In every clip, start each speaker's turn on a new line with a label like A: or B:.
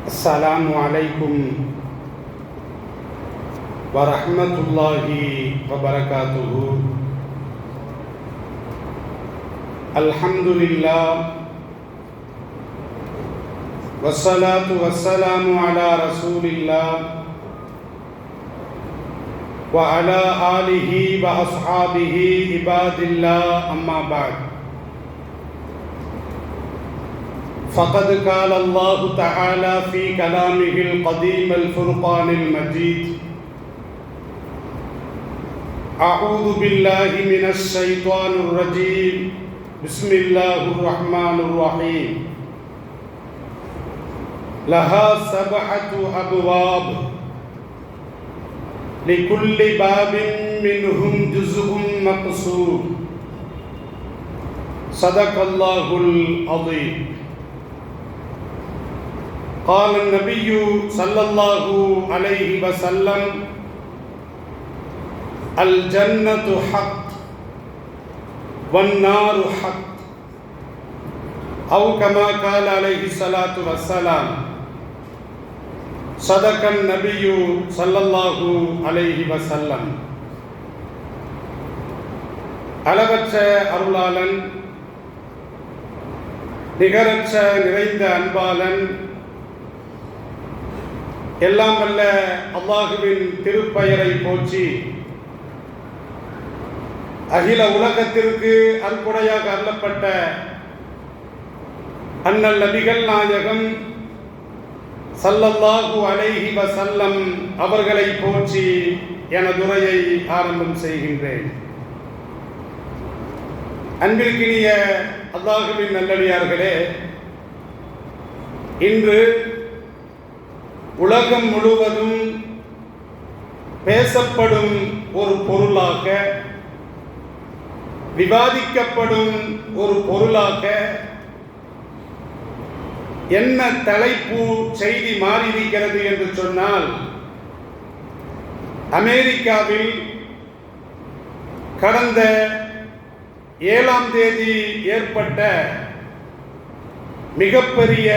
A: السلام عليكم ورحمة الله وبركاته. الحمد لله والصلاة والسلام على رسول الله وعلى آله وأصحابه عباد الله، أما بعد. فقد قال الله تعالى في كلامه القديم الفرقان المجيد: أعوذ بالله من الشيطان الرجيم، بسم الله الرحمن الرحيم. لها 7 أبواب لكل باب منهم جزء مقسوم. صدق الله العظيم. قال النبي صلى الله عليه وسلم: الجنة حق والنار حق، أو كما قال عليه الصلاة والسلام. صدق النبي صلى الله عليه وسلم. அளவற்ற அருளாளன், நிகரற்ற நிறைந்த அன்பாளன், எல்லாம் வல்ல அல்லாஹுவின் திருப்பெயரை போற்றி அகில உலகத்திற்கு அற்புடையாக அருளப்பட்ட அண்ணல் நபிகள் நாயகம் ஸல்லல்லாஹு அலைஹி வஸல்லம் அவர்களை போற்றி எனது உரையை ஆரம்பம் செய்கின்றேன். அன்பிற்கினிய அல்லாஹுவின் நல்லடியார்களே, இன்று உலகம் முழுவதும் பேசப்படும் ஒரு பொருளாக, விவாதிக்கப்படும் ஒரு பொருளாக என்ன தலைப்பு செய்தி மாறியிருக்கிறது என்று சொன்னால், அமெரிக்காவில் கடந்த 7ஆம் தேதி ஏற்பட்ட மிகப்பெரிய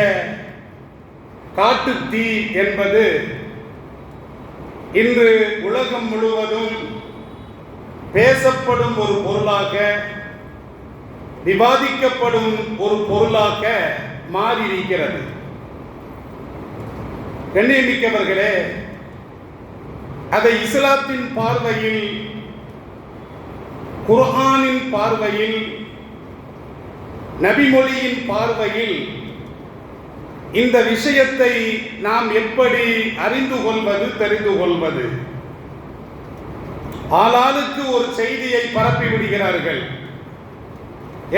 A: காட்டுத்தீ என்பது இன்று உலகம் முழுவதும் பேசப்படும் ஒரு பொருளாக, விவாதிக்கப்படும் ஒரு பொருளாக மாறியிருக்கிறது. கண்ணியமிக்கவர்களே, அதை இஸ்லாத்தின் பார்வையில், குர்ஆனின் பார்வையில், நபிமொழியின் பார்வையில் இந்த விஷயத்தை நாம் எப்படி அறிந்து கொள்வது, தெரிந்து கொள்வது? ஆளாளுக்கு ஒரு செய்தியை பரப்பி விடுகிறார்கள்.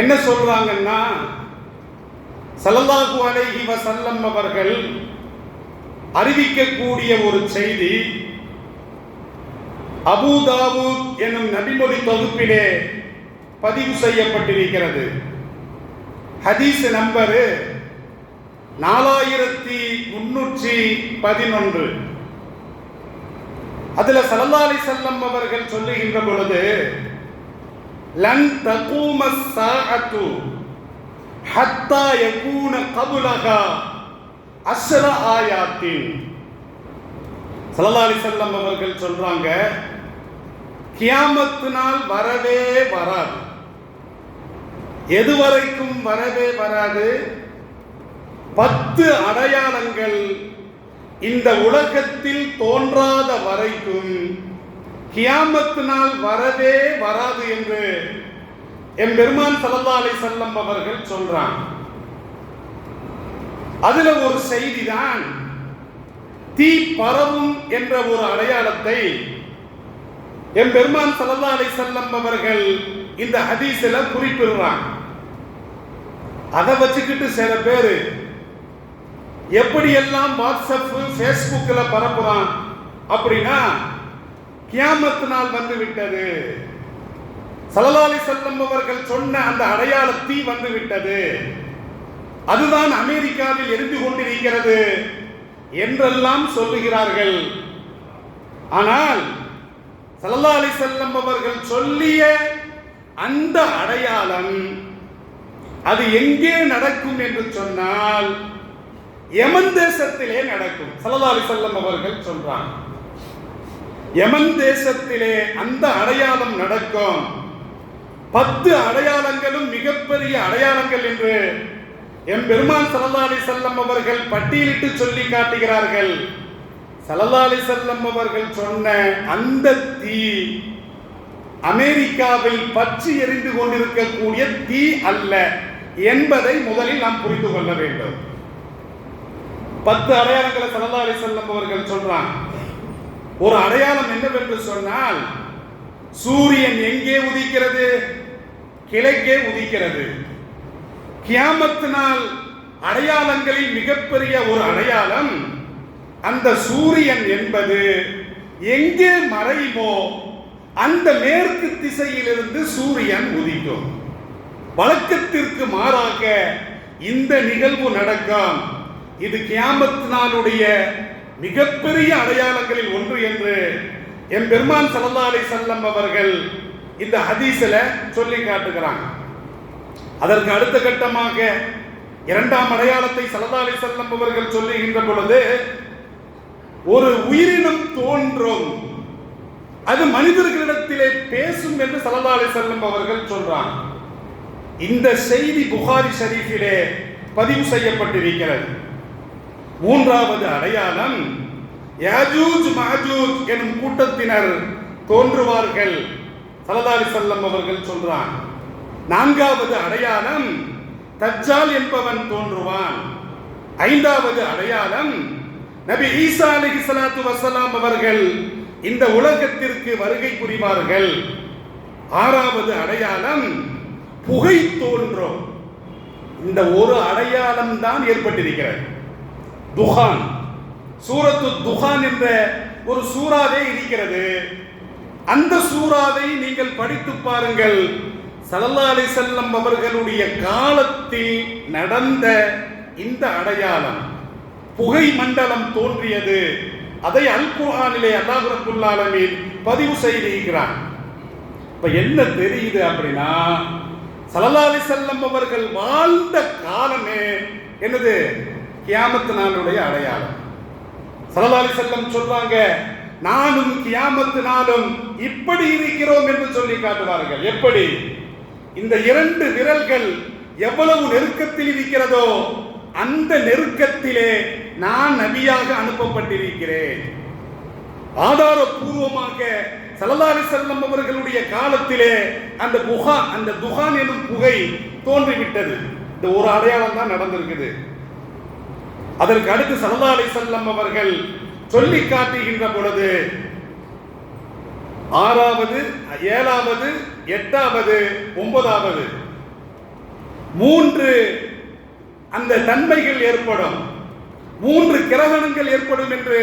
A: என்ன சொல்றாங்கன்னா, ஸல்லல்லாஹு அலைஹி வஸல்லம் அவர்கள் அறிவிக்கக்கூடிய ஒரு செய்தி அபூ தாவூத் எனும் நபிமொழி தொகுப்பிலே பதிவு செய்யப்பட்டிருக்கிறது. ஹதீஸ் நம்பர் 4311. அதுல ஸல்லல்லாஹு அலைஹி வஸல்லம் அவர்கள் சொல்லுகின்ற பொழுது, லன் தகூம ஸாஅத்து ஹத்தா யகூன கப்லஹா 10 ஆயாத்தின். ஸல்லல்லாஹு அலைஹி வஸல்லம் அவர்கள் சொல்றாங்க, கியாமத் நாள் வரவே வராது. எதுவரைக்கும் வரவே வராது? 10 அடையாளங்கள் இந்த உலகத்தில் தோன்றாத வரைக்கும் கியாமத் நாள் வரவே வராது என்று எம்பெருமான் ஸல்லல்லாஹு அலைஹி வஸல்லம் அவர்கள் சொல்றாங்க. அதுல ஒரு செய்தி தான் தீ பரவும் என்ற ஒரு அடையாளத்தை எம்பெருமான் ஸல்லல்லாஹு அலைஹி வஸல்லம் அவர்கள் இந்த ஹதீஸ்ல குறிப்பிடுறாங்க. அதை வச்சுக்கிட்டு சில பேர் எப்படியெல்லாம் வாட்ஸ்அப், ஃபேஸ்புக்கில் பரப்புறான் அப்படின்னா, கியாமத் நாள் வந்து விட்டது, ஸல்லல்லாஹு அலைஹி வஸல்லம் அவர்கள் சொன்ன அந்த அடையாளத்தீ வந்து விட்டது, அதுதான் அமெரிக்காவில் எரிந்து கொண்டிருக்கிறது என்றெல்லாம் சொல்லுகிறார்கள். ஆனால் ஸல்லல்லாஹு அலைஹி வஸல்லம் அவர்கள் சொல்லிய அந்த அடையாளம் அது எங்கே நடக்கும் என்று சொன்னால், யமன் தேசத்திலே நடக்கும். ஸல்லல்லாஹு அலைஹி வஸல்லம் அவர்கள் சொல்றாங்க, யமன் தேசத்திலே அந்த அடையாளம் நடக்கும். 10 அடையாளங்களும் மிகப்பெரிய அடையாளங்கள் என்று எம்பெருமான் ஸல்லல்லாஹு அலைஹி வஸல்லம் அவர்கள் பட்டியலிட்டு சொல்லி காட்டுகிறார்கள். ஸல்லல்லாஹு அலைஹி வஸல்லம் அவர்கள் சொன்ன அந்த தீ அமெரிக்காவில் பற்றி எரிந்து கொண்டிருக்கக்கூடிய தீ அல்ல என்பதை முதலில் நாம் புரிந்து கொள்ள வேண்டும். 10 அடையாளங்களை ஸல்லல்லாஹு அலைஹி வஸல்லம் அவர்கள் சொல்றாங்க. ஒரு அடையாளம் என்னவென்று சொன்னால், சூரியன் எங்கே உதிக்கிறது? கிழக்கே உதிக்கிறது. கியாமத் நாள் அடையாளங்களில் மிகப்பெரிய ஒரு அடையாளம், அந்த சூரியன் என்பது எங்கே மறையுமோ அந்த மேற்கு திசையிலிருந்து சூரியன் உதிக்கும். வழக்கத்திற்கு மாறாக இந்த நிகழ்வு நடக்கும். இது கியாமத் நாளுடைய மிகப்பெரிய அடையாளங்களில் ஒன்று என்று எம்பெருமான் ஸல்லல்லாஹு அலைஹி வஸல்லம் அவர்கள் இந்த ஹதீஸ்ல சொல்லி காட்டுகிறாங்க. அதற்கு அடுத்த கட்டமாக இரண்டாம் அடையாளத்தை ஸல்லல்லாஹு அலைஹி வஸல்லம் அவர்கள் சொல்லுகின்ற பொழுது, ஒரு உயிரினம் தோன்றும், அது மனிதர்களிடத்திலே பேசும் என்று ஸல்லல்லாஹு அலைஹி வஸல்லம் அவர்கள் சொல்றாங்க. இந்த செய்தி புகாரி ஷரீஃபிலே பதிவு செய்யப்பட்டிருக்கிறது. மூன்றாவது அடையாளம், யாஜூஜ் மாஜூஜ் எனும் கூட்டத்தினர் தோன்றுவார்கள், ஸல்லல்லாஹு அலைஹி வஸல்லம் அவர்கள் சொல்றாங்க. நான்காவது அடையாளம், தஜ்ஜால் என்பவன் தோன்றுவான். ஐந்தாவது அடையாளம், நபி ஈசா அலைஹிஸ்ஸலாத்து வஸ்ஸலாம் அவர்கள் இந்த உலகத்திற்கு வருகை புரிவார்கள். ஆறாவது அடையாளம், புகை தோன்றும். இந்த ஒரு அடையாளம் தான் ஏற்பட்டிருக்கிறது. துஹான், சூரத்து துஹான் என்ற ஒரு சூறாவே இருக்கிறது. அந்த சூறாவை நீங்கள் படித்து பாருங்கள். ஸல்லல்லாஹு அலைஹி வஸல்லம் அவர்களுடைய காலத்தில் நடந்த இந்த அடையாளம், புகை மண்டலம் தோன்றியது, அதை அல் குர்ஆனிலே அல்லாஹ் ரப்பல் ஆலமீன் பதிவு செய்திருக்கிறார். இப்ப என்ன தெரியுது அப்படின்னா, ஸல்லல்லாஹு அலைஹி வஸல்லம் அவர்கள் வாழ்ந்த காலமே என்னது? கியாமத் நாளுடைய அடையாளம். ஸல்லல்லாஹு அலைஹி வஸல்லம் சொல்றாங்க, நானும் கியாமத் நாளும் இப்படி இருக்கிறோம் என்று சொல்லி காட்டுவார்கள். எப்படி? இந்த 2 விரல்கள் எவ்வளவு நெருக்கத்தில் இருக்கிறதோ அந்த நெருக்கத்திலே நான் நபியாக அனுப்பப்பட்டிருக்கிறேன். ஆதாரபூர்வமாக ஸல்லல்லாஹு அலைஹி வஸல்லம் அவர்களுடைய காலத்திலே அந்த துஹான் எனும் புகை தோன்றிவிட்டது. இந்த ஒரு அடையாளம் தான் நடந்திருக்குது. அதற்கு அடுத்து ஸல்லல்லாஹு அலைஹி வஸல்லம் அவர்கள் சொல்லி காட்டுகின்ற பொழுது 6வது, 7வது, 8வது, 9வது 3 அந்த தன்மைகள் ஏற்படும், 3 கிரகணங்கள் ஏற்படும் என்று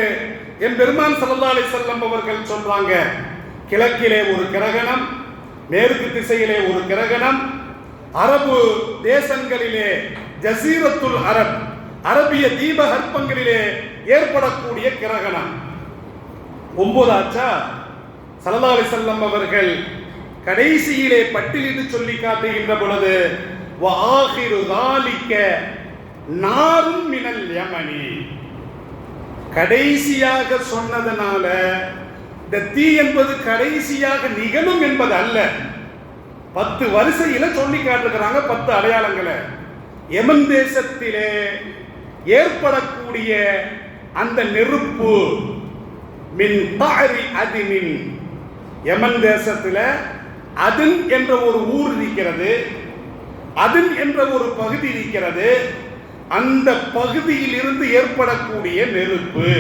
A: எம்பெருமான் ஸல்லல்லாஹு அலைஹி வஸல்லம் அவர்கள் சொல்றாங்க. கிழக்கிலே ஒரு கிரகணம், மேற்கு திசையிலே ஒரு கிரகணம், அரபு தேசங்களிலே ஜசீரத்துல் அரப், அரபிய தீபகற்பங்களிலே ஏற்படக்கூடிய கிரகணம். 9 ஆச்சா? ஸல்லல்லாஹு அலைஹி வஸல்லம் அவர்கள் கடைசியிலே பட்டியலிட்டு சொல்லி காட்டுகின்ற பொழுது, வஆகிரு ذلك நாரும் மினல் யமனி, கடைசியாக சொன்னதனால இந்த தீ என்பது கடைசியாக நிகழும் என்பது அல்ல. 10 வரிசையில சொல்லி காட்டுகிறாங்க 10 அடையாளங்களை. யமன் தேசத்திலே ஏற்படக்கூடிய அந்த நெருப்பு, மின் தாரி அதினின், யமன் தேசத்தில் அதின் என்ற ஒரு ஊர் இருக்கிறது, அதின் என்ற ஒரு பகுதி இருக்கிறது. அந்த பகுதியில் இருந்து ஏற்படக்கூடிய நெருப்பு,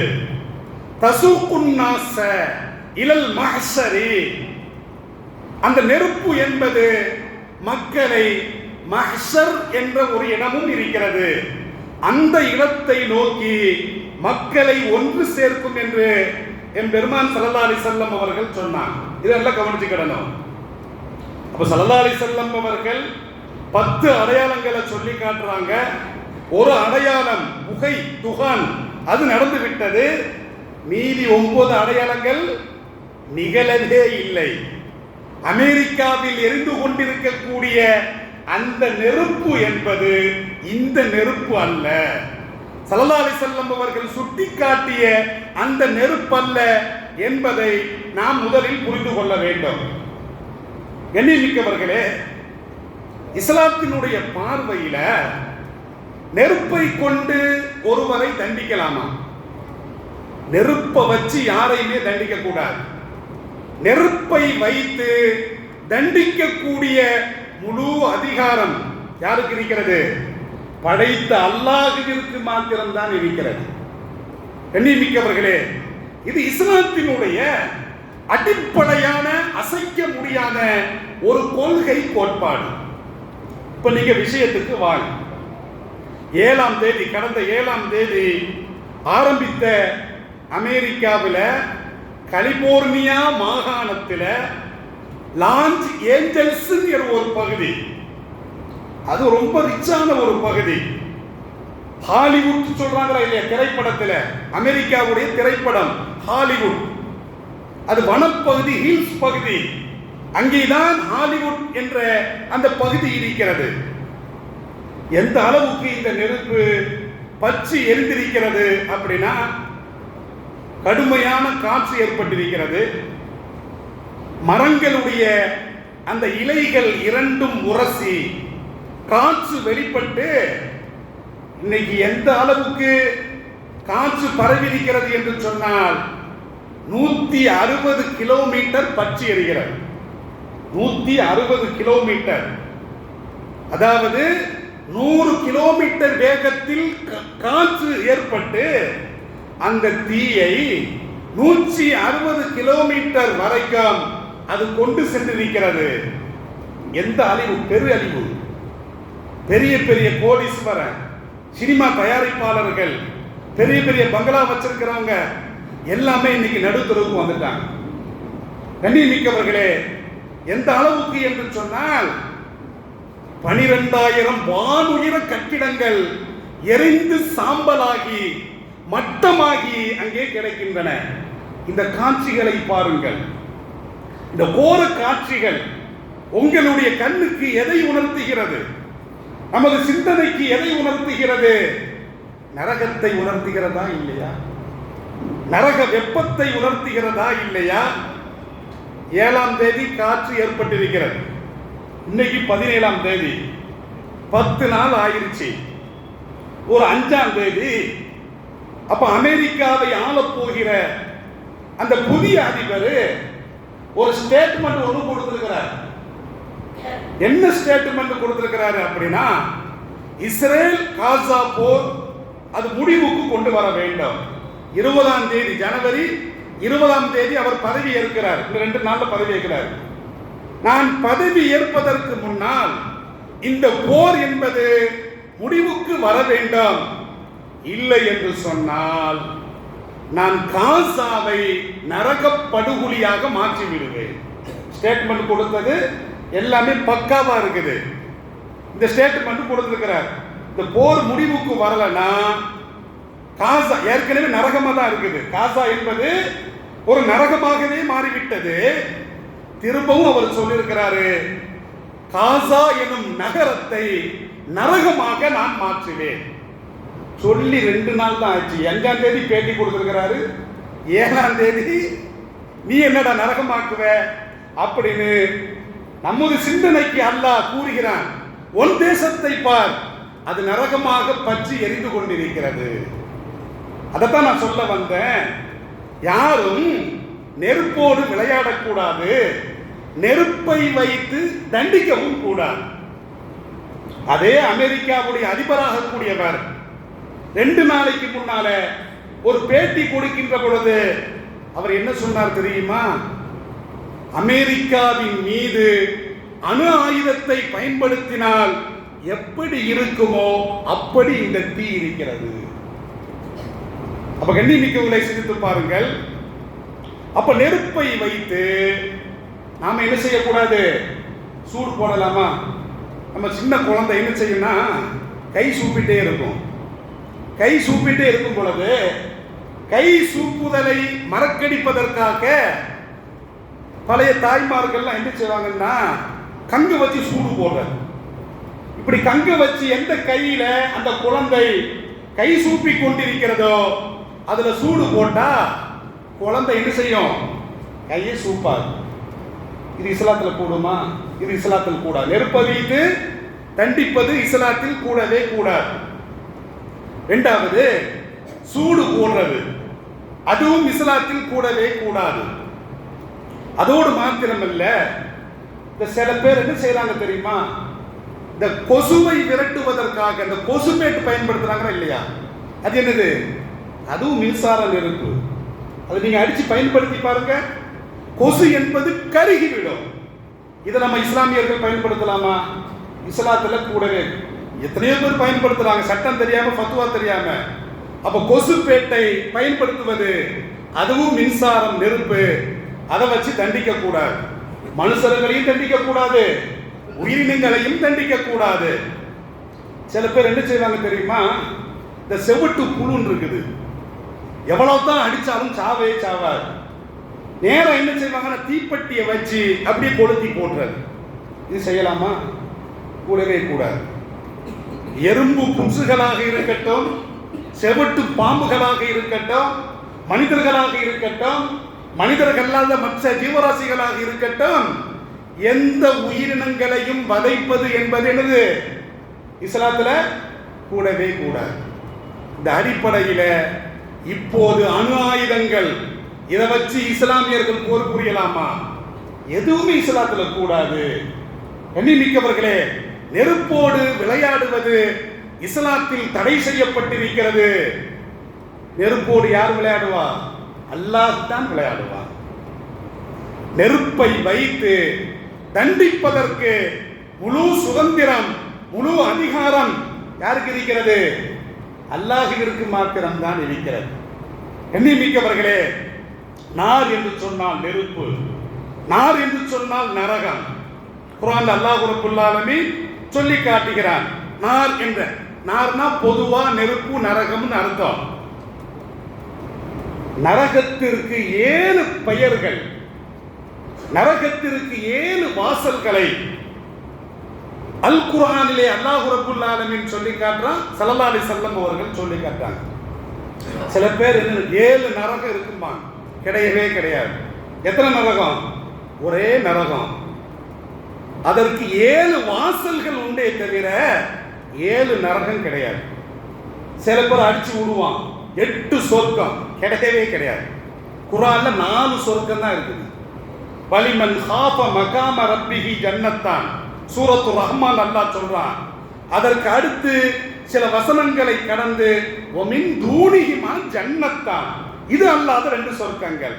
A: தசூக்குன் நாஸ இலல் மஹ்ஸரி, அந்த நெருப்பு என்பது மக்களை, மஹ்ஸர் என்ற ஒரு இடமும் இருக்கிறது, அந்த இடத்தை நோக்கி மக்களை ஒன்று சேர்க்கும் என்று எம்பெருமான் ஸல்லல்லாஹு அலைஹி வஸல்லம் அவர்கள் சொன்னாங்க. இதெல்லாம் கவனிச்சுக்கிடணும். அப்ப ஸல்லல்லாஹு அலைஹி வஸல்லம் அவர்கள் 10 அடையாளங்களை சொல்லி காட்டுறாங்க. ஒரு அடையாளம் புகை, துஹான், அது நடந்து விட்டது. மீதி 9 அடையாளங்கள் நிகழவே இல்லை. அமெரிக்காவில் எரிந்து கொண்டிருக்கக்கூடிய அந்த நெருப்பு என்பது இந்த நெருப்பு அல்ல. ஸல்லல்லாஹு அலைஹி வஸல்லம் அவர்கள் சுட்டிக்காட்டிய அந்த நெருப்பல்ல என்பதை நாம் முதலில் புரிந்து கொள்ள வேண்டும். கண்ணியமிக்கவர்களே, இஸ்லாத்தினுடைய பார்வையில நெருப்பை கொண்டு ஒருவரை தண்டிக்கலாமா? நெருப்பை வச்சு யாரையுமே தண்டிக்க கூடாது. நெருப்பை வைத்து தண்டிக்கக்கூடிய முழு அதிகாரம் யாருக்கு இருக்கிறது? படைத்த அல்லாஹ்விற்கு மாத்திரம்தான் இருக்கிறது. கண்ணியமிக்கவர்களே, இது இஸ்லாத்தினுடைய அடிப்படையான அசைக்க முடியாத ஒரு கொள்கை கோட்பாடு. இப்ப நீங்க விஷயத்துக்கு வாங்க. 7ஆம் தேதி, கடந்த 7ஆம் தேதி ஆரம்பித்த அமெரிக்காவில் கலிபோர்னியா மாகாணத்தில் லாஸ் ஏஞ்சல்ஸ் ஒரு பகுதி, அது ரொம்ப ரிச்சான ஒரு பகுதி. ஹாலிவுட் சொல்றாங்களா இல்லையா? திரைப்படத்தில் அமெரிக்காவுடைய திரைப்படம் ஹாலிவுட், அது வனப்பகுதி, ஹில்ஸ் பகுதி. அங்கேதான் ஹாலிவுட் என்ற அந்த பகுதி இருக்கிறது. எந்த அளவுக்கு இந்த நெருப்பு பற்றி எரிந்திருக்கிறது அப்படின்னா, கடுமையான காற்று ஏற்பட்டிருக்கிறது. மரங்களுடைய அந்த இலைகள் இரண்டும் உரசி காற்று வெளிப்பட்டு இன்னைக்கு எந்த அளவுக்கு காற்று பரவியிருக்கிறது என்று சொன்னால் 160 கிலோமீட்டர் பற்றி எரிகிறது. 160 கிலோமீட்டர், அதாவது 100 கிலோமீட்டர் வேகத்தில் காற்று ஏற்பட்டு அந்த தீயை 160 கிலோமீட்டர் வரைக்கும் அது கொண்டு சென்றிருக்கிறது. எந்த அழிவு, பெரு அழிவு. பெரிய பெரிய கோடீஸ்வரர், சினிமா தயாரிப்பாளர்கள், பெரிய பெரிய பங்களா வச்சிருக்கிறவங்க எல்லாமே இன்னைக்கு நடுத்தருவுக்கு வந்துட்டாங்க. கண்ணியமிக்கவர்களே, எந்த அளவுக்கு என்று சொன்னால் 12,000 வானுயர கட்டிடங்கள் எரிந்து சாம்பலாகி மட்டமாகி அங்கே கிடைக்கின்றன. இந்த காட்சிகளை பாருங்கள். இந்த கோர காட்சிகள் உங்களுடைய கண்ணுக்கு எதை உணர்த்துகிறது? நமது சிந்தனைக்கு எதை உணர்த்துகிறது? நரகத்தை உணர்த்துகிறதா இல்லையா? நரக வெப்பத்தை உணர்த்துகிறதா இல்லையா? 7ஆம் தேதி காற்று ஏற்பட்டிருக்கிறது. இன்னைக்கு 17ஆம் தேதி, 10 நாள் ஆயிருச்சு. ஒரு 5ஆம் தேதி அப்ப அமெரிக்காவை ஆளப் போகிற அந்த புதிய அதிபர் ஒரு ஸ்டேட்மெண்ட் ஒன்று கொடுத்திருக்கிறார். என்ன ஸ்டேட்மெண்ட் கொடுத்திருக்கிறாரு அப்படின்னா, இஸ்ரேல் காசா போர் அது முடிவுக்கு கொண்டு வர வேண்டும். 20ஆம் தேதி, ஜனவரி 20ஆம் தேதி அவர் பதவி ஏற்கிறார். இந்த 2 நாள்ல பதவி ஏற்கிறார். நான் பதவி ஏற்பதற்கு முன்னால் இந்த போர் என்பது முடிவுக்கு வர வேண்டும், இல்லை என்று சொன்னால் நான் காசாவை நரக படுகொலியாக மாற்றி விடுவேன். ஸ்டேட்மெண்ட் கொடுத்தது எல்லாமே பக்காவா இருக்குது. இந்த ஸ்டேட்மெண்ட் கொடுத்திருக்கிறார். இந்த போர் முடிவுக்கு வரலன்னா காசா ஏற்கனவே நரகமா தான் இருக்குது. காசா என்பது ஒரு நரகமாகவே மாறிவிட்டது. திரும்பவும் அவர் சொல்லியிருக்கிறாரு, காசா எனும் நகரத்தை நரகமாக நான் மாற்றுவேன். சொல்லி 2 நாள் தான் ஆச்சு. 5ஆம் தேதி பேட்டி கொடுத்திருக்கிறாரு. 7ஆம் தேதி நீ என்னடா நரகமாக்குவ அப்படின்னு நமது சிந்தனைக்கு அல்லாஹ் கூறுகிறான். உன் தேசத்தை பார், அது நரகமாக பற்றி எரிந்து கொண்டிருக்கிறது. அதைத்தான் நான் சொல்ல வந்தேன். யாரும் நெருப்போடு விளையாடக்கூடாது, நெருப்பை வைத்து தண்டிக்கவும் கூடாது. அதே அமெரிக்காவுடைய அதிபராக கூடியவர் 2 நாளைக்கு முன்னால ஒரு பேட்டி கொடுக்கின்ற பொழுது அவர் என்ன சொன்னார் தெரியுமா? அமெரிக்காவின் மீது அணு ஆயுதத்தை பயன்படுத்தினால் எப்படி இருக்குமோ அப்படி இந்த தீ இருக்கிறது. அப்ப கண்ணியமிக்கவர்களை சிந்தித்து பாருங்கள். அப்ப நெருப்பை வைத்து நாம என்ன செய்யக்கூடாது? சூடு போடலாமா? நம்ம சின்ன குழந்தை என்ன செய்யும்னா கை சூப்பிட்டே இருக்கும். கை சூப்பிட்டே இருக்கும் பொழுது கை சூப்புதலை மறக்கடிப்பதற்காக பழைய தாய்மார்கள்லாம் என்ன செய்வாங்கன்னா கங்கு வச்சு சூடு போடுறது. இப்படி கங்கு வச்சு எந்த கையில அந்த குழந்தை கை சூப்பி கொண்டிருக்கிறதோ அதுல சூடு போட்டா குழந்தை என்ன செய்யும்? கையை சூப்பாது. இது இஸ்லாத்துல கூடுமா? இது இஸ்லாத்தில் கூடாது. நெருப்பை வைத்து தண்டிப்பது இஸ்லாத்தில் கூடவே கூடாது. இரண்டாவது, சூடு போடுறது, அதுவும் இஸ்லாத்தில் கூடவே கூடாது. அதோடு மாத்திரமல்ல, இந்த சில பேர் என்ன செய்யறாங்க தெரியுமா? இந்த கொசுவை விரட்டுவதற்காக இந்த கொசுமேட்டு பயன்படுத்துறாங்களா இல்லையா? அது என்னது? அதுவும் மின்சார நெருப்பு. அதை நீங்க அடிச்சு பயன்படுத்தி பாருங்க, கொசு என்பது கருகிவிடும். இதை நம்ம இஸ்லாமியர்கள் பயன்படுத்தலாமா? இஸ்லாத்துல கூடவே. எத்தனையோ பேர் பயன்படுத்துறாங்க, சட்டம் தெரியாம, ஃபத்வா தெரியாம. அப்ப கொசுப்பேட்டை பயன்படுத்துவது அதுவும் மின்சாரம், நெருப்பு. அதை வச்சு தண்டிக்க கூடாது. மனுஷர்களையும் தண்டிக்க கூடாது, உயிரினங்களையும் தண்டிக்க கூடாது. சில பேர் என்ன செய்வாங்க தெரியுமா? இந்த செவட்டு புழுன்னு இருக்குது, எவ்வளவுதான் அடிச்சாலும் சாவே சாவாது. நேரம் என்ன செய்வாங்கன்னா தீப்பெட்டியை வச்சு அப்படியே கொளுத்தி போடுறது. இது செய்யலாமா? கூடவே கூடாது. எறும்பு புசுகளாக இருக்கட்டும், செவட்டு பாம்புகளாக இருக்கட்டும், மனிதர்களாக இருக்கட்டும், மனிதர்கள் அல்லாத மற்ற ஜீவராசிகளாக இருக்கட்டும், எந்த உயிரினங்களையும் வதைப்பது என்பது என்னது? இஸ்லாத்துல கூடவே கூடாது. இந்த அடிப்படையில இப்போது அணு ஆயுதங்கள், இதை வச்சு இஸ்லாமியர்கள் போர் புரியலாமா? எதுவுமே இஸ்லாத்துல கூடாது. எண்ணிமிக்கவர்களே, நெருப்போடு விளையாடுவது இஸ்லாத்தில் தடை செய்யப்பட்டிருக்கிறது. நெருப்போடு யார் விளையாடுவா? அல்லாஹ் தான் விளையாடுவா. நெருப்பை வைத்து தண்டிப்பதற்கு முழு சுதந்திரம், முழு அதிகாரம் யாருக்கு இருக்கிறது? அல்லாஹ்விற்கு மாத்திரம் தான் இருக்கிறது. எண்ணிமிக்கவர்களே, நார் என்று சொன்னால் நெருப்பு, நார் என்று சொன்னால் நரகம். குர்ஆன் அல்லாஹ் ரப்பல் ஆலமீன் சொல்லி காட்டுகிறான். நார் என்ற, நார்னா பொதுவா நெருப்பு, நரகம்னு அர்த்தம். நரகத்திற்கு 7 பெயர்கள், நரகத்திற்கு 7 வாசல்களை அல் குர்ஆனிலே அல்லாஹ் ரப்பல் ஆலமீன் சொல்லி காட்டுறான். ஸல்லல்லாஹு அலைஹி வஸல்லம் அவர்கள் சொல்லி காட்டுறாங்க. சில பேர் 7 நரகம் இருக்குமா? கிடையவே கிடையாது. எத்தனை நரகம்? ஒரே நரகம். அதற்கு 7 வாசல்கள் உண்டே தவிர 7 நரகம் கிடையாது. சில பேர் அடிச்சு விடுவான் 8 சொர்க்கம், கிடையவே கிடையாது. குர்ஆன்ல 4 சொர்க்கம் தான் இருக்குது. வலிமன் ஹாஃப மகாம ரப்பிஹி ஜன்னத்தான், சூரத்து ரஹ்மான் அல்லாஹ் சொல்றான். அதற்கு அடுத்து சில வசனங்களை கடந்து ஒமின் தூணிஹிமா ஜன்னத்தான், இது அல்லாத 2 சொர்க்கங்கள்.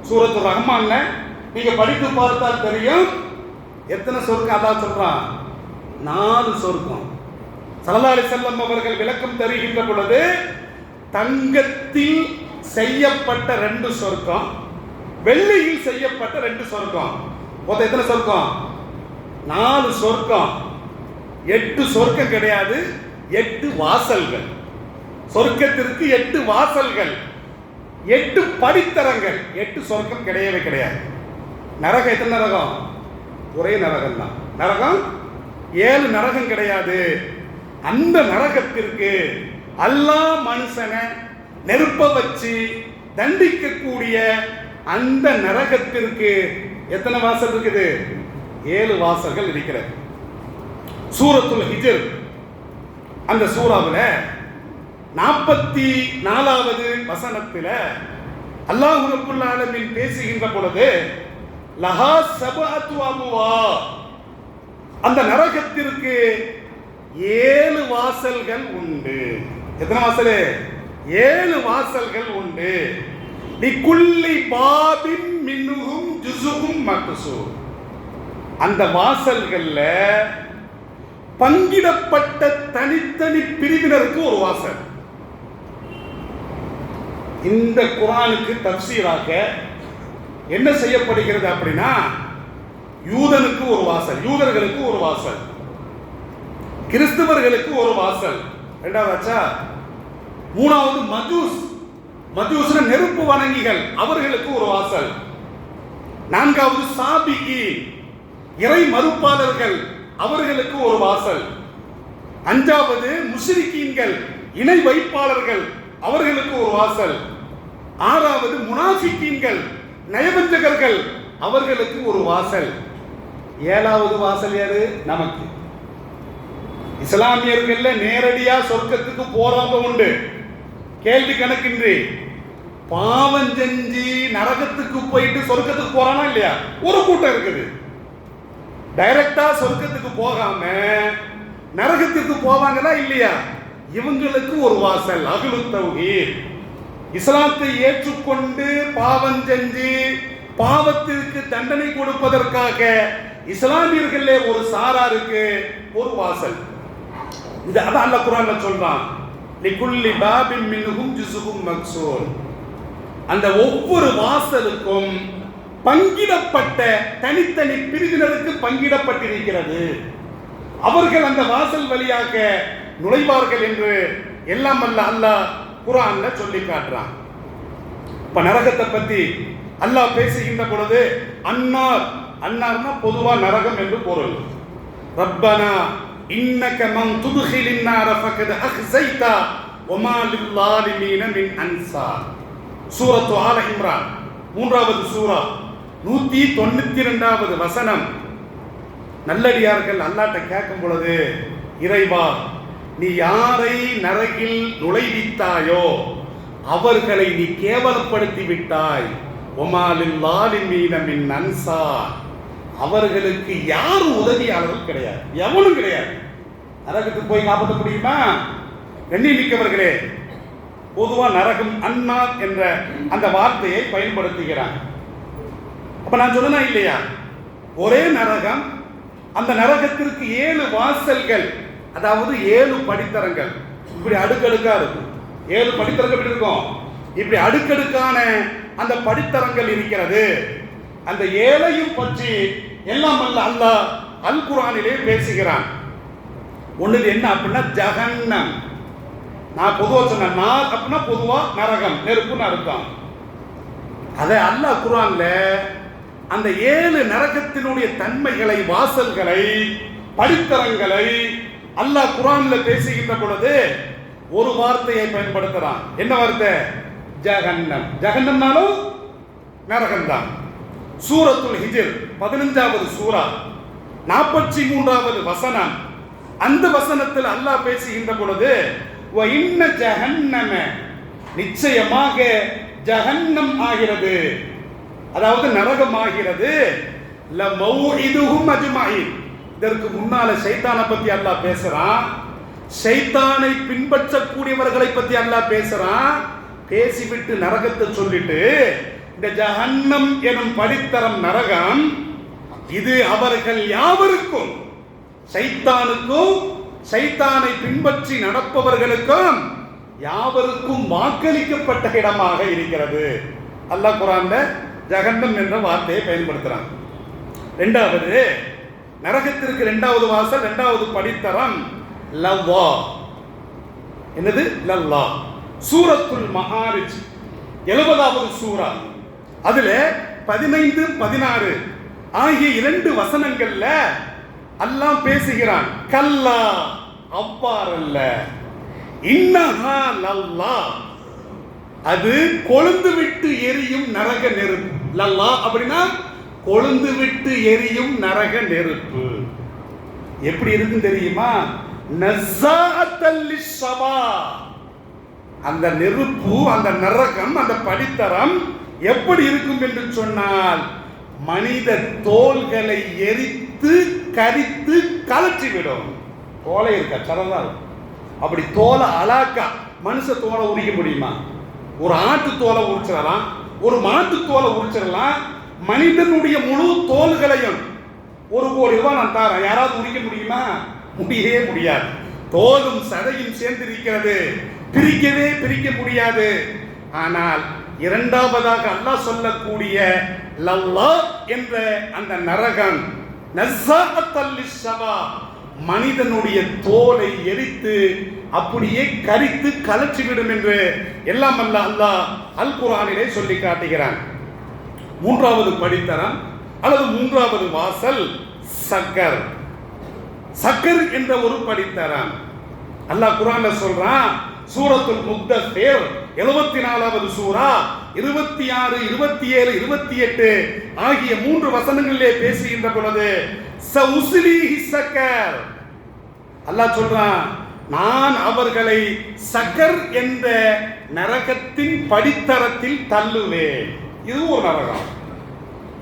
A: சூரத்து ரஹ்மான்ல நீங்க படித்து பார்த்தால் தெரியும் எத்தனை சொர்க்கம் அல்லாஹ் சொல்றான். 4 சொர்க்கம். ஸல்லல்லாஹு அலைஹி வஸல்லம் அவர்கள் விளக்கம் தருகின்ற பொழுது, தங்கத்தில் செய்யப்பட்ட 2 சொர்க்கம், வெள்ளியில் செய்யப்பட்ட 2 சொர்க்கம். மொத்தம் எத்தனை சொர்க்கம்? 4 சொர்க்கம். 8 சொர்க்கம் கிடையாது, 8 வாசல்கள். சொர்க்கத்திற்கு 8 வாசல்கள், 8 படித்தரங்கள். 8 சொர்க்கம் கிடையவே கிடையாது. நரகம் எத்தனை நரகம்? ஒரே நரகம் தான். நரகம் 7 நரகம் கிடையாது. அந்த நரகத்திற்கு அல்லாஹ் மனுஷனை நெருப்ப வச்சு தண்டிக்கக்கூடிய அந்த நரகத்திற்கு எத்தனை வாசல் இருக்குது? 7 வாசல்கள் இருக்கிறது. சூரத்துல் ஹிஜ்ர் அந்த சூறாவில் 44வது வசனத்தில் அல்லாஹ் ரப்பல் ஆலமீன் பேசுகின்ற பொழுது, லஹா சபஅத்து அபுவா, அந்த நரகத்திற்கு 7 வாசல்கள் உண்டு. எத்தனை வாசல்? 7 வாசல்கள் உண்டு. லிகுல்லி பாபின் மின்ஹும் ஜுஸும் மக்சூர், அந்த வாசல்கள்ல பங்கிடப்பட்ட தனித்தனி பிரிவினருக்கு ஒரு வாசல். இந்த குர்ஆனுக்கு தஃப்சீராக என்ன செய்யப்படுகிறது அப்படின்னா, யூதனுக்கு ஒரு வாசல், யூதர்களுக்கு ஒரு வாசல், கிறிஸ்தவர்களுக்கு ஒரு வாசல். இரண்டாவதா, மூணாவது மஜூஸ், மஜூஸ்ன நெருப்பு வணங்கிகள், அவர்களுக்கு ஒரு வாசல். நான்காவது சாபிகி, இறை மறுப்பாளர்கள், அவர்களுக்கு ஒரு வாசல். அஞ்சாவது முஸ்ரிக்கீன்கள், இணை வைப்பாளர்கள் அவர்களுக்கு ஒரு வாசல். ஆறாவது முனாஃபிக்கீன்கள், நயவஞ்சகர்கள் அவர்களுக்கு ஒரு வாசல். ஏழாவது வாசல் யாரு? நமக்கு. இஸ்லாமியர்கள் நேரடியா சொர்க்கத்துக்கு போறவங்க உண்டு, கேள்வி கணக்கின்றி. பாவம் செஞ்சு நரகத்துக்கு போயிட்டு சொர்க்கத்துக்கு போறானா இல்லையா? ஒரு கூட்டம் இருக்குது. டைரக்டா சொர்க்கத்துக்கு போகாம நரகத்துக்கு போவாங்களா இல்லையா? இவங்களுக்கு ஒரு வாசல், அஹ்லு தௌஹீத். இஸ்லாத்தை ஏற்றுக்கொண்டு பாவம் செஞ்சு பாவத்திற்கு தண்டனை கொடுப்பதற்காக இஸ்லாமியர்களே ஒரு சாராருக்கு ஒரு வாசல். இது அதான் அல்லாஹ் குர்ஆன்ல சொல்றான், லிகுல்லி பாபின் மின்ஹும் ஜுஸுஹும் மக்சூர். அந்த ஒவ்வொரு வாசலுக்கும் பங்கிடப்பட்ட தனித்தனி பிரிவினருக்கு பங்கிடப்பட்டிருக்கிறது. அவர்கள் அந்த வாசல் வழியாக நுழைவார்கள் என்று எல்லாம் அல்ல அல்லாஹ் குர்ஆன்ல சொல்லி காட்டுறான். இப்ப நரகத்தை பத்தி அல்லாஹ் பேசுகின்ற பொழுது அன்னார், அன்னார்னா பொதுவா நரகம் என்று பொருள். ரப்பனா இன்னக மன் துத்கிலின் நார ஃபகத் அக்ஸைதா வமா லில்லாலிமீன மின் அன்சார். சூரத்து ஆல இம்ரான் 3வது சூரா 192வது வசனம். நல்லடியார்கள் அல்லாஹ்ட்ட கேட்கும் பொழுது, இறைவா நீ யாரை நரகில் நுழைவித்தாயோ அவர்களை நீ கேவலப்படுத்தி விட்டாய். வமா லில்லாலிமீன மின் அன்சார். அவர்களுக்கு யாரும் உதவியாளர்கள் கிடையாது, எவனும் கிடையாது. நரகத்துக்கு போய் காப்பாற்ற முடியுமா? கண்ணியமிக்கவர்களே, பொதுவா நரகம் அன்னார் என்ற அந்த வார்த்தையை பயன்படுத்துகிறான். அப்ப நான் சொன்னா இல்லையா, ஒரே நரகம், அந்த நரகத்திற்கு 7 வாசல்கள், அதாவது 7 படித்தரங்கள். இப்படி அடுக்கடுக்கா இருக்கும். 7 படித்தரங்கள் எப்படி இருக்கும்? இப்படி அடுக்கடுக்கான அந்த படித்தரங்கள் இருக்கிறது. அந்த 7ஐயும் பற்றி எல்லாம் அல்ல அல்லாஹ் அல் குர்ஆனிலே பேசுகிறான். ஒண்ணு என்ன அப்படின்னா ஜஹன்னம். நான் பொதுவா சொன்ன நார் அப்படின்னா பொதுவா நரகம், நெருப்புன்னு அர்த்தம். அதை அல்லாஹ் குர்ஆன்ல அந்த 7 நரகத்தினுடைய தன்மைகளை, வாசல்களை, படித்தரங்களை அல்லாஹ் குர்ஆன்ல பேசுகின்ற பொழுது ஒரு வார்த்தையை பயன்படுத்துறான். என்ன வார்த்தை? ஜஹன்னம். ஜஹன்னம்னாலும் நரகம் தான். சூரத்துல் ஹிஜ்ர் 15வது சூரா 43வது வசனம். அந்த வசனத்தில் அல்லாஹ் பேசுகின்ற பொழுது வ இன்ன ஜஹன்னம, நிச்சயமாக ஜஹன்னம் ஆகிறது, அதாவது நரகம் ஆகிறது, ல மௌஇதுஹும் அஜ்மஈன். இதற்கு முன்னால ஷைத்தானை பத்தி அல்லாஹ் பேசுறான், ஷைத்தானை பின்பற்றக்கூடியவர்களை பத்தி அல்லாஹ் பேசுறான். பேசிவிட்டு நரகத்தை சொல்லிட்டு இந்த ஜஹன்னம் எனும் படித்தரம் நரகம், இது அவர்கள் யாவருக்கும், ஷைத்தானுக்கும் ஷைத்தானை பின்பற்றி நடப்பவர்களுக்கும் யாவருக்கும் வாக்களிக்கப்பட்ட இடமாக இருக்கிறது. அல்லாஹ் குர்ஆன்ல ஜஹன்னம் என்ற வார்த்தையை பயன்படுத்துறான். இரண்டாவது நரகத்திற்கு 2வது வாசல், 2வது படித்தரம் லவ்வா. என்னது? லல்லா. சூரத்துல் மஆரிஜ் 70வது சூரா, அதுல 15, 16 ஆகிய 2 வசனங்கள்ல அல்லாஹ் பேசுகிறான். கல்லா, அவ்வாறல்ல, இன்னஹா லல்லா, அது கொழுந்து விட்டு எரியும் நரக நெருப்பு. லல்லா அப்படின்னா கொழுந்து விட்டு எரியும் நரக நெருப்பு. எப்படி இருக்கும் தெரியுமா? நஸாஅத்தல் லிஸ்ஸபா. அந்த நெருப்பு, அந்த நரகம், அந்த படித்தரம் எப்படி இருக்கும் என்று சொன்னால், மனித தோள்களை எரித்து கரித்து கலற்றிவிடும். தோலை இருக்கா சரதா, அப்படி தோலை அலாக்கா. மனுஷ தோலை உரிக்க முடியுமா? ஒரு ஆட்டு தோலை உரிச்சிடலாம், ஒரு மாட்டு தோலை உரிச்சிடலாம். மனிதனுடைய முழு தோள்களையும் 1 கோடி ரூபாய் நான் தரேன், யாராவது உரிக்க முடியுமா? முடியவே முடியாது. தோலும் சதையும் சேர்ந்திருக்கிறது, பிரிக்க முடியாது. ஆனால் இரண்டாவதாக அல்லாஹ் சொல்லக்கூடிய லல்லா என்ற அந்த நரகம் நஸாஅத்தல் லிஸ்ஸபா, மனிதனுடைய தோலை எரித்து அப்படியே கரித்து கலற்றிவிடும் என்று எல்லாம் அல்ல அல்லாஹ் அல் குர்ஆனிலே சொல்லி காட்டுகிறான். 3வது படித்தரம் அல்லது 3வது வாசல் சக்கர். சக்கர் என்ற ஒரு படித்தரம். அல்லாஹ் குர்ஆன்ல சொல்றான், சூரத்துல் முத்தஸிர் 74வது சூரா 26, 27, 28 ஆகிய 3 வசனங்களிலே பேசுகின்ற பொழுது சஉஸ்லிஹி ஸகர், அல்லாஹ் சொல்றான், நான் அவர்களை சகர் என்ற நரகத்தின் படித்தரத்தில் தள்ளுவேன். இது ஒரு நரகம்.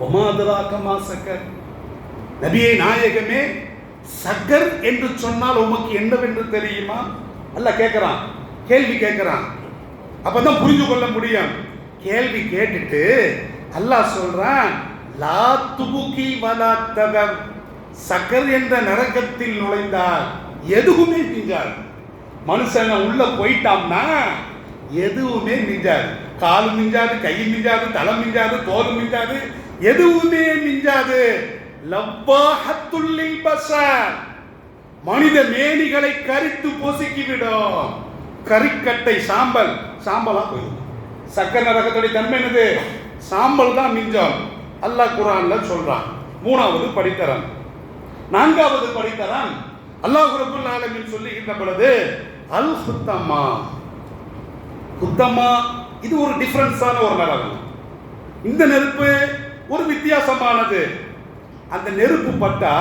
A: வமா அத்ராக மா சகர், நபியே நாயகமே, சகர் என்று சொன்னால் உமக்கு என்னவென்று தெரியுமா? அல்லாஹ் கேட்கிறான், கேள்வி கேட்கிறான். அப்பதான் புரிந்து கொள்ள முடியும். கேள்வி கேட்டுட்டு அல்லாஹ் சொல்றான், லா துபுகி வலா ததர், சகர் என்ற நரகத்தில் நுழைந்தால் எதுவுமே மிஞ்சாது. மனுஷன் உள்ள போயிட்டான்னா எதுவுமே மிஞ்சாது. காலு மிஞ்சாது, கை மிஞ்சாது, தலை மிஞ்சாது, தோல் மிஞ்சாது, எதுவுமே மிஞ்சாது. லவ்வாஹத்துல் லில் பஸர், மனித மேனிகளை கரித்து பொசுக்கிவிடும். கரிக்கட்டை சாம்பல் சாம்பலா போயிடும். சக்கர நரகத்துடைய தன்மை என்னது? சாம்பல் தான் மிஞ்சம். அல்லாஹ் குர்ஆன்ல சொல்றான். 3வது படித்தரம். 4வது படித்தரம் அல்லாஹ் ரப்பல் ஆலமீன் சொல்லுகின்ற பொழுது அல் ஹுத்தமா. ஹுத்தமா இது ஒரு டிஃபரன்ஸான ஒரு நரகம். இந்த நெருப்பு ஒரு வித்தியாசமானது. அந்த நெருப்பு பட்டா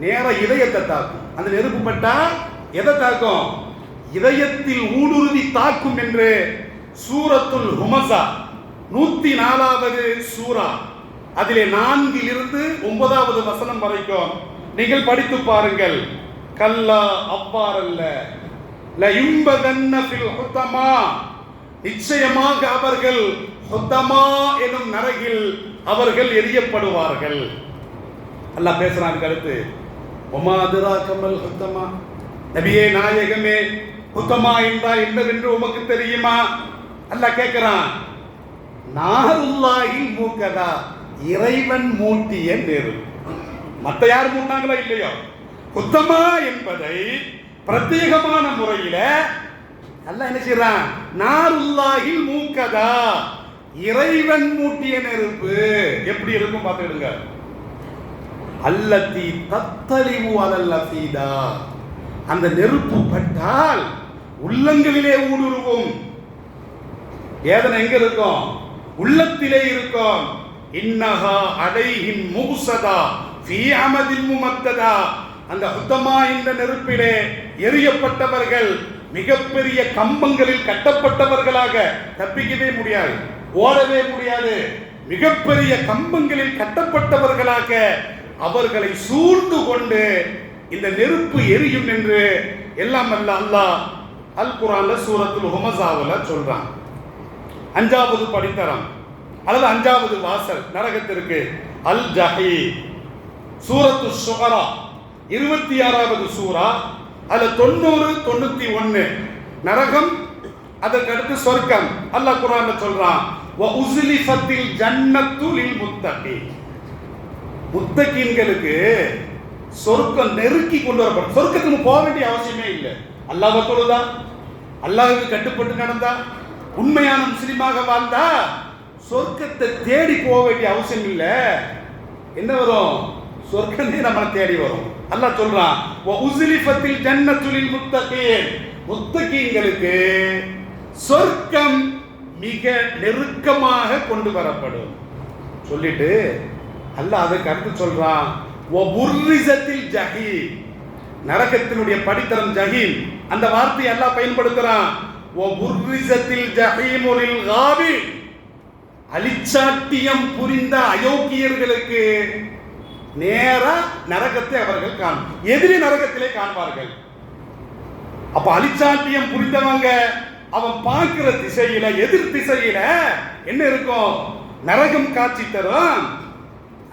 A: நேர இதயத்தை தாக்கும். அந்த நெருப்பு பட்டா எதை தாக்கும்? இதயத்தில் ஊடுருவி தாக்கும் என்று சூரத்துல் ஹுமஸா 104வது சூரா அதிலே 4லிருந்து 9வது வசனம் வரைக்கும் நீங்கள் படித்து பாருங்கள். கல்லா, அவ்வாறல்ல, லயும்பதன்ன ஃபில் ஹுத்தமா, நிச்சயமாக அவர்கள் ஹுத்தமா எனும் நரகில் அவர்கள் எரியப்படுவார்கள். அல்லாஹ் பேசுறான் கருத்து. வமா அத்ராக மல் ஹுத்தமா, நபியே நாயகமே, ஹுத்தமா என்றால் என்னவென்று உமக்கு தெரியுமா? அல்லாஹ் கேட்கிறான். நாருல்லாஹில் மூக்கதா, இறைவன் மூட்டிய நெருப்பு. மத்த யார் மூட்டாங்களோ இல்லையோ, ஹுத்தமா என்பதை பிரத்யேகமான முறையில அல்லாஹ் என்ன செய்றான்? நாருல்லாஹில் மூக்கதா, இறைவன் மூட்டிய நெருப்பு எப்படி இருக்கும் பார்த்துடுங்க. அல்லதி தத்தலிவு அலல் அஃபீதா, அந்த நெருப்பு பட்டால் உள்ளங்களிலே ஊடுருவும். வேதனை எங்க இருக்கும்? உள்ளத்திலே இருக்கும். இன்னஹா அலைஹிம் முஸதா ஃபீ அமதின் முமத்ததா, அந்த ஹுத்தமா என்ற நெருப்பிலே எரியப்பட்டவர்கள் மிகப்பெரிய கம்பங்களில் கட்டப்பட்டவர்களாக, தப்பிக்கவே முடியாது, ஓடவே முடியாது, மிகப்பெரிய கம்பங்களில் கட்டப்பட்டவர்களாக அவர்களை சூழ்ந்து கொண்டு இந்த நெருப்பு எரியும் என்று எல்லாம் அல்ல அல்லாஹ் அல் குர்ஆன்ல சூரத்துல் ஹுமஸாவுல சொல்றான். 5வது படித்தரம் அல்லது 5வது வாசல் நரகத்திற்கு அல் ஜஹீம். சூரத்து ஷுஅரா 26வது சூரா அதுல 90, 91 நரகம், அதற்கு அடுத்து சொர்க்கம். அல்லாஹ் குர்ஆன்ல சொல்றான், வ உஸ்லிஃபத்தில் ஜன்னத்து லில் முத்தகீன், முத்தகீன்களுக்கு சொர்க்கம் நெருக்கி கொண்டு வரப்படும். சொர்க்கத்துக்கு போக வேண்டிய அவசியமே இல்லை. அல்லாஹ்வை தொழுதா, அல்லாஹ்வுக்கு கட்டுப்பட்டு நடந்தா, உண்மையான முஸ்லிமாக வாழ்ந்தா சொர்க்கத்தை தேடி போக வேண்டிய அவசியம் இல்லை. என்ன வரும்? சொர்க்கமே நம்மளை தேடி வரும். அல்லாஹ் சொல்றான், வ உஸ்லிஃபத்தில் ஜன்னத்து லில் முத்தகீன், முத்தகீன்களுக்கு சொர்க்கம் மிக நெருக்கமாக கொண்டு வரப்படும் சொல்லிட்டு அல்லாஹ் அதற்கு அடுத்து சொல்றான், வ புர்ரிஸத்தில் ஜஹீம், நரகத்தினுடைய படித்தரம் ஜஹீம். அந்த வார்த்தையை அல்லாஹ் பயன்படுத்துறான். வ புர்ரிஸத்தில் ஜஹீமு லில் காபின், அலிச்சாட்டியம் புரிந்த அயோக்கியர்களுக்கு நேரா நரகத்தை அவர்கள் காண்பார்கள், எதிரி நரகத்திலே காண்பார்கள். அப்ப அலிச்சாட்டியம் புரிந்தவங்க அவன் பார்க்கிற திசையில, எதிர் திசையில என்ன இருக்கும்? நரகம் காட்சி தரும்.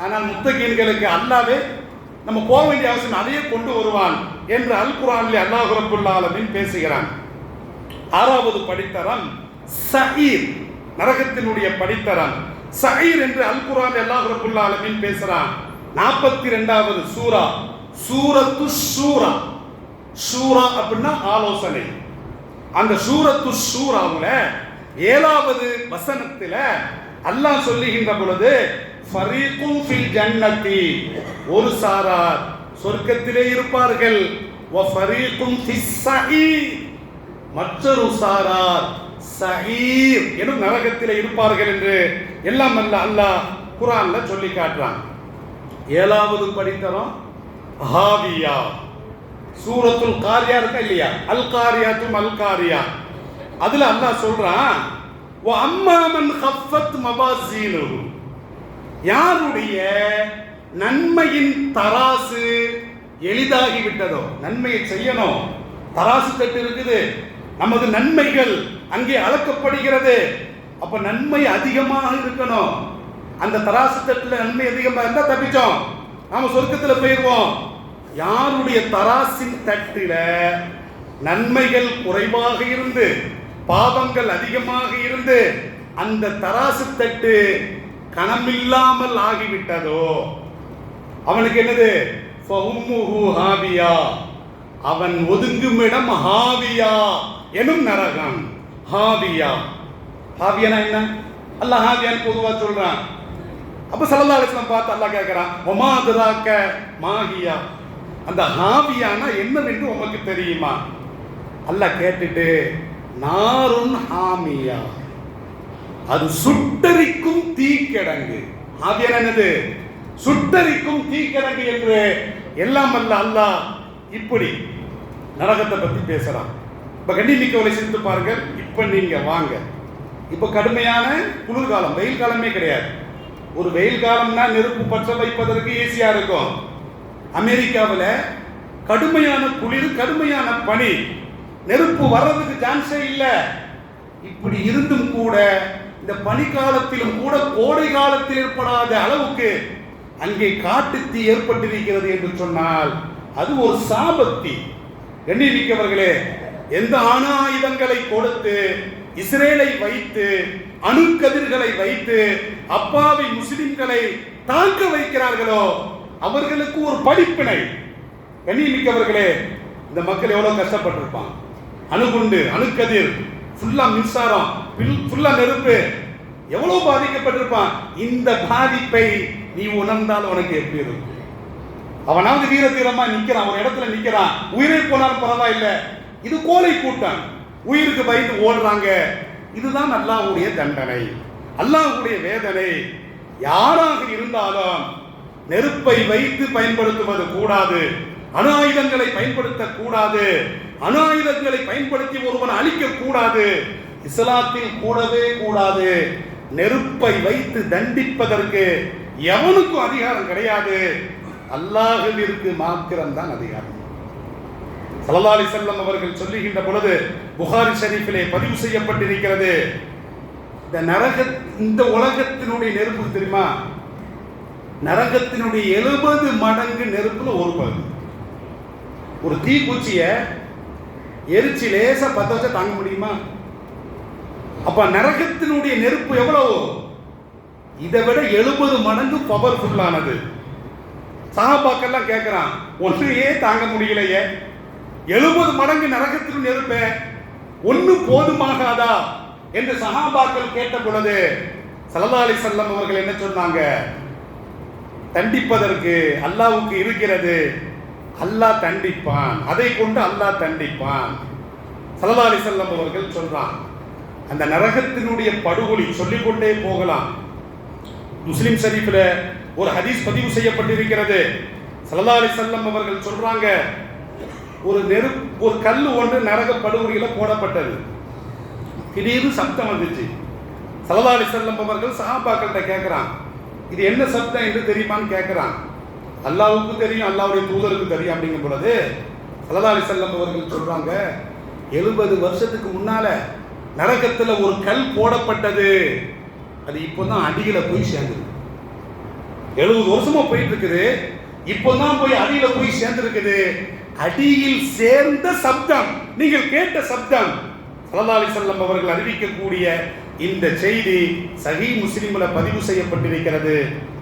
A: ஆனால் முத்தகீன்களுக்கு அல்லாஹ்வே நம்ம போக வேண்டிய அவசியம், அதையே கொண்டு வருவான் என்று அல் குர்ஆனிலே அல்லாஹ் ரப்பல் ஆலமீன் பேசுகிறான். 6வது படித்தரம் சஈர், நரகத்தினுடைய படித்தரம் சஈர் என்று அல் குர்ஆனில் அல்லாஹ் ரப்பல் ஆலமீன் பேசுறான். 42வது சூரா சூரத்து ஷூரா. ஷூரா அப்படின்னா ஆலோசனை. அந்த சூரத்து ஷூராவுல 7வது வசனத்துல அல்லாஹ் சொல்லுகின்ற பொழுது, ஃபரீகுன் ஃபில் ஜன்னதி, ஒரு சாரார் சொர்க்கத்திலே இருப்பார்கள், வ ஃபரீகுன் ஃபிஸ் ஸஈர், மற்றொரு சாரார் சஹீர் எனும் நரகத்திலே இருப்பார்கள் என்று எல்லாம் அல்லாஹ் குர்ஆன்ல சொல்லி காட்டுறான். 7வது படித்தரம் ஹாவியா. சூரத்துல் காரியா இருக்கா இல்லையா? அல் காரியாத்தும் அல் காரியா. அதுல அல்லாஹ் சொல்றான், வ அம்மா மன் கஃபத் மவாசீனுஹு, யாருடைய நன்மையின் தராசு எளிதாகி விட்டதோ, நன்மையை செய்யணும், தராசு தட்டு இருக்குது, நமது நன்மைகள் அங்கே அளக்கப்படுகிறது, அப்ப நன்மை அதிகமாக இருக்கணும். அந்த தராசு தட்டுல நன்மை அதிகமாக இருந்தா தப்பிச்சோம், நாம சொர்க்கத்துல போயிடுவோம். யாருடைய தராசின் தட்டில நன்மைகள் குறைவாக இருந்து பாவங்கள் அதிகமாக இருந்து அந்த தராசு தட்டு கணமில்லாமல் ஆகிவிட்டதோ அவனுக்கு என்னது? ஃபஉம்முஹு ஹாவியா, அவன் ஒதுங்கும் இடம் ஹாவியா எனும் நரகம். ஹாவியா, ஹாவியானா என்ன? அல்லாஹ் ஹாவியான்னு பொதுவா சொல்றான். அப்ப ஸல்லல்லாஹு அலைஹி வஸல்லம் பார்த்து அல்லாஹ் கேட்கிறான், வமா அத்ராக மாஹியா, அந்த ஹாவியானா என்னவென்று உமக்கு தெரியுமா? அல்லாஹ் கேட்டுட்டு, நாருன் ஹாமியா, அது சுட்டரிக்கும் தீக்கிடங்கு. ஹாவியானா என்னது? சுட்டரிக்கும் தீக்கிடங்கு என்று எல்லாம் அல்லாஹ் இப்படி நரகத்தை பத்தி பேசுறான். இப்ப கண்ணிமிக்கவரை சிரித்து பாருங்கள். இப்ப நீங்க வாங்க, இப்ப கடுமையான குளிர்காலம், வெயில் காலமே கிடையாது. ஒரு வெயில் காலம்னா நெருப்பு பற்ற வைப்பதற்கு ஈஸியா இருக்கும். அமெரிக்காவில் கடுமையான குளிர், கடுமையான பனி, நெருப்பு வர்றதுக்கு சான்ஸே இல்லை. இப்படி இருந்தும் கூட இந்த பனிக்காலத்திலும் கூட கோடை காலத்தில் ஏற்படாத அளவுக்கு அங்கே காட்டுத்தீ ஏற்பட்டிருக்கிறது என்று சொன்னால் அது ஒரு சாபத்தி. கண்ணியமிக்கவர்களே, எந்த அணு ஆயுதங்களை கொடுத்து இஸ்ரேலை வைத்து அணுக்கதிர்களை வைத்து அப்பாவி முஸ்லிம்களை தாக்க வைக்கிறார்களோ அவர்களுக்கு ஒரு படிப்பினை. கண்ணியமிக்கவர்களே, இந்த மக்கள் எவ்வளவு கஷ்டப்பட்டிருப்பாங்க. அணுகுண்டு, அணுக்கதிர், ஃபுல்லா மின்சாரம், ஃபுல்லா நெருப்பு, எவ்வளவு பாதிக்கப்பட்டிருப்பான். இந்த பாதிப்பை நீ உணர்ந்தால் உனக்கு எப்படி இருக்கும்? அவனாவது வீர தீரமா நிக்கிறான், ஒரு இடத்துல நிக்கிறான், உயிரை போனாலும் பரவாயில்லை. இது கோலை கூட்டம், உயிருக்கு பயந்து ஓடுறாங்க. இதுதான் அல்லாஹ்வுடைய தண்டனை, அல்லாஹ்வுடைய வேதனை. யாராக இருந்தாலும் நெருப்பை வைத்து பயன்படுத்துவது கூடாது, அணு ஆயுதங்களை பயன்படுத்த கூடாது, அணு ஆயுதங்களை பயன்படுத்தி ஒருவன் அழிக்க கூடாது. இஸ்லாத்தில் கூடவே கூடாது. நெருப்பை வைத்து தண்டிப்பதற்கு எவனுக்கும் அதிகாரம் கிடையாது, அல்லாஹ்விற்கு மாத்திரம்தான் அதிகாரம். ஸல்லல்லாஹு அலைஹி வஸல்லம் அவர்கள் சொல்லுகின்ற பொழுது புகாரி ஷரீஃபிலே பதிவு செய்யப்பட்டிருக்கிறது, இந்த உலகத்தினுடைய நெருப்பு தெரியுமா? நரகத்தினுடைய 70 மடங்கு நெருப்புல ஒரு பகுதி. ஒரு தீக்குச்சிய எரிச்சு லேசா பத்த வச்சா தாங்க முடியுமா? அப்ப நரகத்தினுடைய நெருப்பு எவ்வளவு? இதை விட 70 மடங்கு பவர்ஃபுல்லானது. சஹாபாக்கெல்லாம் கேட்கிறான், ஒன்றையே தாங்க முடியலையே, 70 மடங்கு நரகத்தின் நெருப்ப ஒன்று போதுமாகாதா என்று சஹாபாக்கள் கேட்ட பொழுது ஸல்லல்லாஹு அலைஹி வஸல்லம் அவர்கள் என்ன சொன்னாங்க? தண்டிப்பதற்கு அல்லாஹ்வுக்கு இருக்கிறது, அல்லாஹ் தண்டிப்பான், அதை கொண்டு அல்லாஹ் தண்டிப்பான். ஸல்லல்லாஹு அலைஹி வஸல்லம் அவர்கள் சொல்றான். அந்த நரகத்தினுடைய படுகொலி சொல்லிக்கொண்டே போகலாம். முஸ்லிம் ஷரீஃபில் ஒரு ஹதீஸ் பதிவு செய்யப்பட்டிருக்கிறது. ஸல்லல்லாஹு அலைஹி வஸல்லம் அவர்கள் சொல்றாங்க, ஒரு கல் ஒன்று நரக படுகொலியில போடப்பட்டது. திடீர்னு சப்தம் வந்துச்சு. ஸல்லல்லாஹு அலைஹி வஸல்லம் அவர்கள் சஹாபாக்கள்கிட்ட கேட்கிறான், இது என்ன சப்தம் என்று தெரியுமான்னு கேட்கிறான். அல்லாஹ்வுக்கு தெரியும், அல்லாஹ்வுடைய தூதருக்கு தெரியும். அப்படிங்கும் பொழுது ஸல்லல்லாஹு அலைஹி வஸல்லம் அவர்கள் சொல்றாங்க, 70 வருஷத்துக்கு முன்னால நரகத்துல ஒரு கல் போடப்பட்டது, அது இப்போதான் அடியில போய் சேர்ந்துருக்கு. 70 வருஷமா போயிட்டு இருக்குது, இப்போதான் போய் அடியில போய் சேர்ந்திருக்குது. அடியில் சேர்ந்த சப்தம், நீங்கள் கேட்ட சப்தம். ஸல்லல்லாஹு அலைஹி வஸல்லம் அவர்கள் அறிவிக்கக்கூடிய இந்த செய்தி சஹீஹ் முஸ்லிம்ல பதிவு செய்யப்பட்டிருக்கிறது.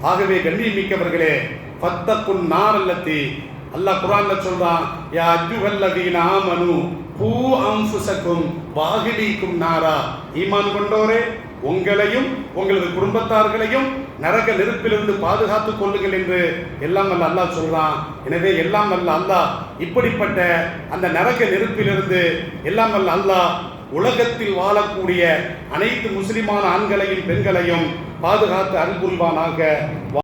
A: ஆகவே கண்ணியமிக்கவர்களே, ஃபத்தகுன் நார் அல்லதி, அல்லாஹ் குர்ஆன்ல சொல்றான், யா அய்யுஹல்லதீன ஆமனு கூ அன்ஃபுஸக்கும் வஅஹ்லீக்கும் நாரா, ஈமான் கொண்டோரே, உங்களையும் உங்களது குடும்பத்தார்களையும் நரக நெருப்பிலிருந்து பாதுகாத்துக் கொள்ளுங்கள் என்று எல்லாம் வல்ல அல்லாஹ் சொல்றான். எனவே எல்லாம் வல்ல அல்லாஹ் இப்படிப்பட்ட அந்த நரக நெருப்பிலிருந்து எல்லாம் வல்ல அல்லாஹ் உலகத்தில் வாழக்கூடிய அனைத்து முஸ்லிமான ஆண்களையும் பெண்களையும் பாதுகாத்து அருள் புரிவானாக.